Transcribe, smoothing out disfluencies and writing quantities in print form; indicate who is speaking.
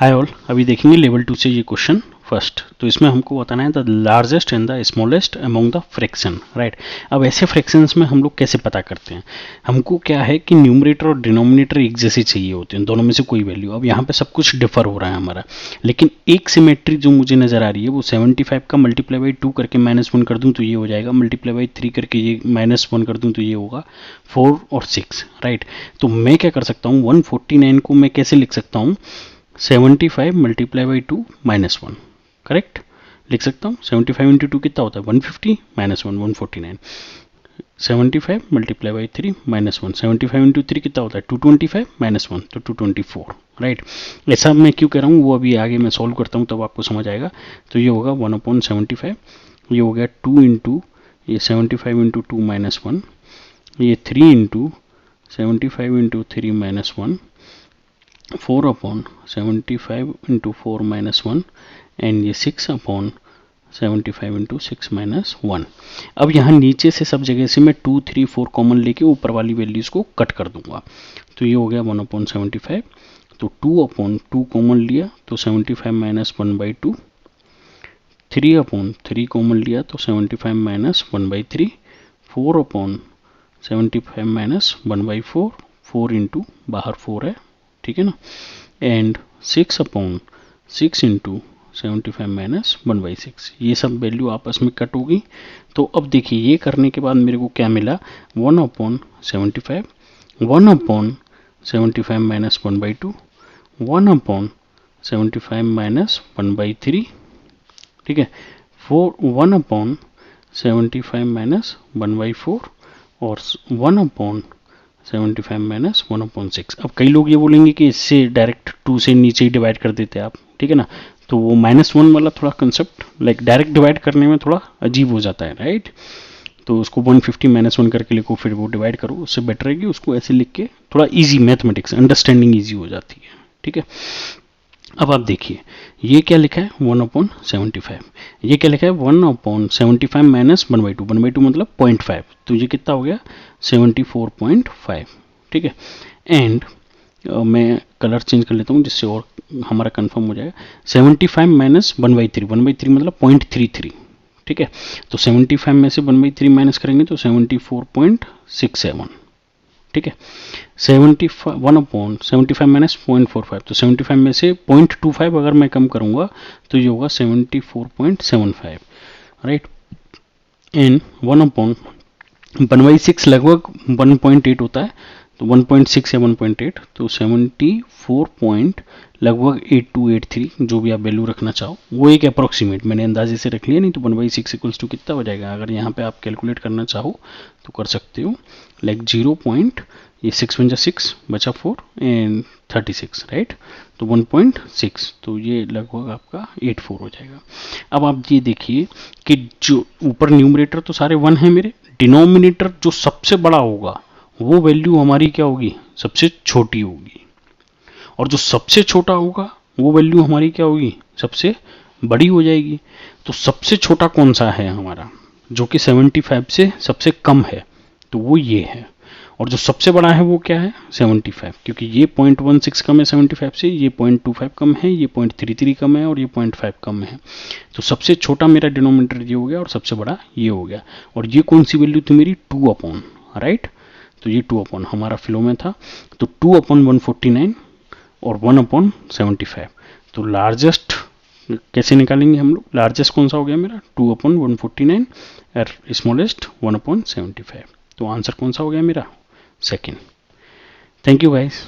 Speaker 1: Hi all, अभी देखेंगे level 2 से ये क्वेश्चन फर्स्ट। तो इसमें हमको बताना है the largest and the smallest among the fraction, right. अब ऐसे फ्रैक्शंस में हम लोग कैसे पता करते हैं? हमको क्या है कि न्यूमरेटर और डिनोमिनेटर एक जैसे चाहिए होते हैं, दोनों में से कोई वैल्यू। अब यहाँ पे सब कुछ डिफर हो रहा है हमारा, लेकिन एक सिमेट्री जो मुझे नजर आ रही है वो 75 का मल्टीप्लाई बाई 2 करके -1 कर दूं तो ये हो जाएगा, मल्टीप्लाई बाई 3 करके ये -1 कर दूं तो ये होगा 4 और 6, राइट। तो मैं क्या कर सकता हूँ, 149 को मैं कैसे लिख सकता हूँ? 75 मल्टीप्लाई बाई 2 -1, करेक्ट लिख सकता हूँ। 75 इंटू 2 कितना होता है? 150 -1 149। 75 मल्टीप्लाई बाई 3 -1, 75 इंटू 3 कितना होता है? 225 -1 तो 224, राइट। ऐसा मैं क्यों कह रहा हूँ वो अभी आगे मैं सॉल्व करता हूँ तब आपको समझ आएगा। तो ये होगा 1/75, ये हो गया 2 इंटू ये 75 इंटू 2 -1, ये 3 इंटू 75 इंटू 3 -1, 4/75 इंटू 4 -1 एंड ये 6/75 इंटू 6 -1। अब यहाँ नीचे से सब जगह से मैं 2 3 4 कॉमन लेके ऊपर वाली वैल्यूज को कट कर दूंगा। तो ये हो गया 1/75, तो 2/2 कॉमन लिया तो 75 -1/2, 3/3 कॉमन लिया तो 75 -1/3, 4/75 -1/4, 4 इंटू बाहर 4 है, ठीक है ना, एंड 6/6 इंटू 75 -1/6। ये सब वैल्यू आपस में कट होगी। तो अब देखिए ये करने के बाद मेरे को क्या मिला? 1/75, 1/75 -1/2, 1/75 -1/3, ठीक है, 1/75 -1/4 और 1/75 -1/6। अब कई लोग ये बोलेंगे कि इससे डायरेक्ट 2 से नीचे ही डिवाइड कर देते हैं आप, ठीक है ना। तो वो -1 वाला थोड़ा कंसेप्ट लाइक डायरेक्ट डिवाइड करने में थोड़ा अजीब हो जाता है, राइट। तो उसको 150 -1 करके लिखो, फिर वो डिवाइड करो, उससे बेटर है कि उसको ऐसे लिख के थोड़ा इजी, मैथमेटिक्स अंडरस्टैंडिंग इजी हो जाती है, ठीक है। अब आप देखिए ये क्या लिखा है? 1/75। ये क्या लिखा है? 1/75 -1/2, 1/2 मतलब 0.5, तो ये कितना हो गया? 74.5, ठीक है। एंड मैं कलर चेंज कर लेता हूँ जिससे और हमारा कंफर्म हो जाएगा। 75 -1/3, 1/3 मतलब 0.33, ठीक है। तो 75 में से 1/3 माइनस करेंगे तो 74.67, ठीक है। 1/75 माइनस 0.45, तो 75 में से 0.25 अगर मैं कम करूंगा तो ये होगा 74.75, राइट। एंड 1/1/6 लगभग 1.8 होता है, तो 1.6 या 1.8, तो 74 लगभग 8283, जो भी आप वैल्यू रखना चाहो वो एक अप्रोक्सीमेट मैंने अंदाजे से रख लिया, नहीं तो 1/6 इक्वल्स टू कितना हो जाएगा? अगर यहाँ पे आप कैलकुलेट करना चाहो तो कर सकते हो, लाइक 0. ये 6 × 6 बचा 4 एंड 36, राइट। तो 1.6, तो ये लगभग आपका 84 हो जाएगा। अब आप ये देखिए कि जो ऊपर न्यूमरेटर तो सारे 1 है मेरे, डिनोमिनेटर जो सबसे बड़ा होगा वो वैल्यू हमारी क्या होगी? सबसे छोटी होगी, और जो सबसे छोटा होगा वो वैल्यू हमारी क्या होगी? सबसे बड़ी हो जाएगी। तो सबसे छोटा कौन सा है हमारा, जो कि 75 से सबसे कम है? तो वो ये है। और जो सबसे बड़ा है वो क्या है? 75, क्योंकि ये 0.16 कम है 75 से, ये 0.25 कम है, ये 0.33 कम है और ये 0.5 कम है। तो सबसे छोटा मेरा डिनोमिनेटर ये हो गया और सबसे बड़ा ये हो गया। और ये कौन सी वैल्यू थी मेरी? 2/, राइट। तो ये 2/, हमारा फ्लो में था। तो 2/149 और 1/75। तो लार्जेस्ट कैसे निकालेंगे हम लोग? लार्जेस्ट कौन सा हो गया मेरा? 2/149 और स्मॉलेस्ट 1/75। तो आंसर कौन सा हो गया मेरा? सेकेंड। Thank you guys.